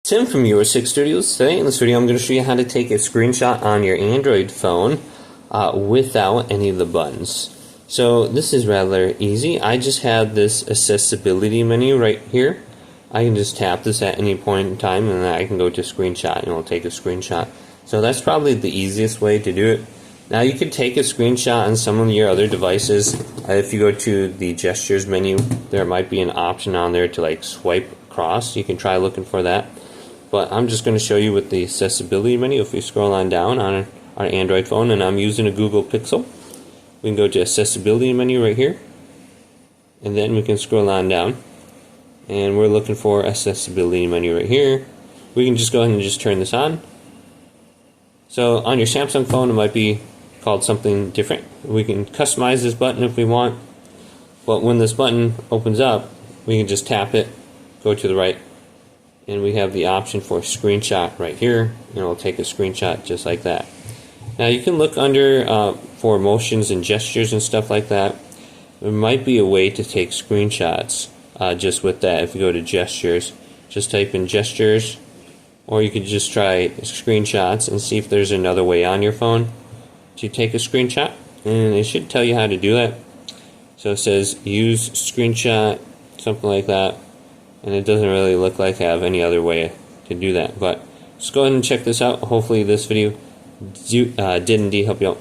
Tim from your 6 Studios. Today in this video I'm going to show you how to take a screenshot on your Android phone without any of the buttons. So this is rather easy. I just have this accessibility menu right here. I can just tap this at any point in time and then I can go to screenshot and it'll take a screenshot. So that's probably the easiest way to do it. Now you could take a screenshot on some of your other devices. If you go to the gestures menu, there might be an option on there to like swipe across. You can try looking for that. But I'm just going to show you with the accessibility menu. If we scroll on down on our Android phone, and I'm using a Google Pixel, we can go to accessibility menu right here, and then we can scroll on down, and we're looking for accessibility menu right here. We can just go ahead and just turn this on. So on your Samsung phone, it might be called something different. We can customize this button if we want, but when this button opens up, we can just tap it, go to the right, and we have the option for screenshot right here, and it'll take a screenshot just like that. Now you can look under for motions and gestures and stuff like that. There might be a way to take screenshots just with that. If you go to gestures, just type in gestures, or you could just try screenshots and see if there's another way on your phone to take a screenshot, and it should tell you how to do that. So it says use screenshot, something like that. And it doesn't really look like I have any other way to do that. But just go ahead and check this out. Hopefully this video did indeed help you out.